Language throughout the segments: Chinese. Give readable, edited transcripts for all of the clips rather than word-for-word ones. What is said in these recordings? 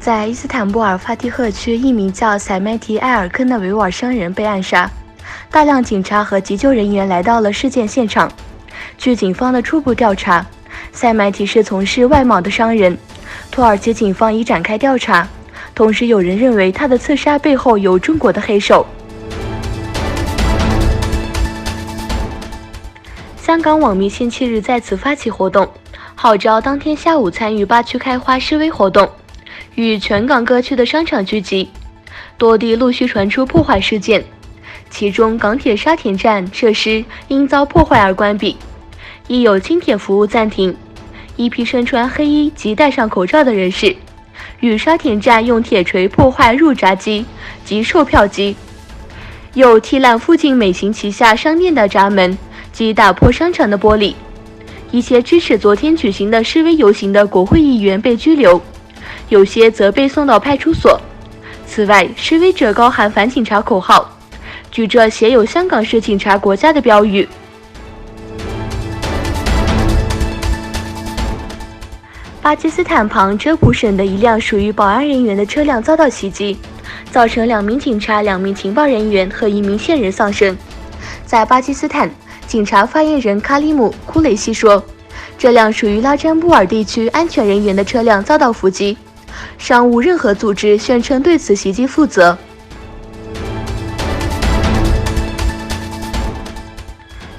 在伊斯坦布尔法蒂赫区，一名叫塞麦提埃尔坑的维吾尔商人被暗杀，大量警察和急救人员来到了事件现场。据警方的初步调查，塞麦提是从事外贸的商人，土耳其警方已展开调查，同时有人认为他的刺杀背后有中国的黑手。香港网民星期日在此发起活动，号召当天下午参与8区开花示威活动，与全港各区的商场聚集，多地陆续传出破坏事件，其中港铁沙田站设施因遭破坏而关闭，亦有轻铁服务暂停。一批身穿黑衣及戴上口罩的人士与沙田站用铁锤破坏入闸机及售票机，又踢烂附近美行旗下商店的闸门及打破商场的玻璃。一些支持昨天举行的示威游行的国会议员被拘留，有些则被送到派出所。此外，示威者高喊反警察口号，举着写有香港是警察国家的标语。巴基斯坦旁遮普省的一辆属于保安人员的车辆遭到袭击，造成2名警察、2名情报人员和1名线人丧生。在巴基斯坦，警察发言人卡里姆·库雷西说，这辆属于拉詹布尔地区安全人员的车辆遭到伏击，尚无任何组织宣称对此袭击负责。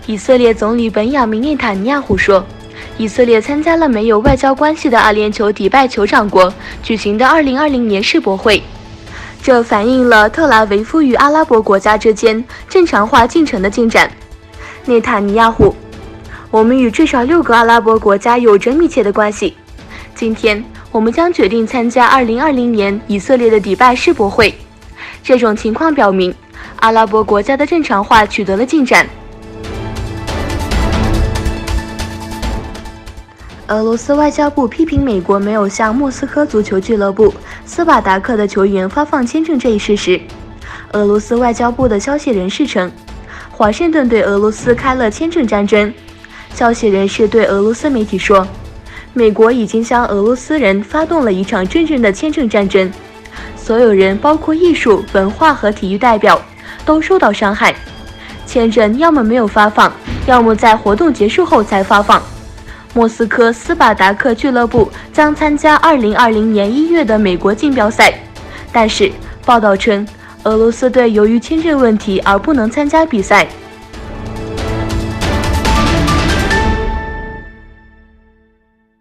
以色列总理本雅明内塔尼亚胡说，以色列参加了没有外交关系的阿联酋迪拜酋长国举行的2020年世博会，这反映了特拉维夫与阿拉伯国家之间正常化进程的进展。内塔尼亚胡，我们与至少6个阿拉伯国家有着密切的关系。今天，我们将决定参加2020年以色列的迪拜世博会。这种情况表明，阿拉伯国家的正常化取得了进展。俄罗斯外交部批评美国没有向莫斯科足球俱乐部斯巴达克的球员发放签证这一事实。俄罗斯外交部的消息人士称，华盛顿对俄罗斯开了签证战争。消息人士对俄罗斯媒体说，美国已经向俄罗斯人发动了一场真正的签证战争，所有人包括艺术、文化和体育代表都受到伤害。签证要么没有发放，要么在活动结束后才发放。莫斯科斯巴达克俱乐部将参加2020年1月的美国竞标赛，但是报道称，俄罗斯队由于签证问题而不能参加比赛。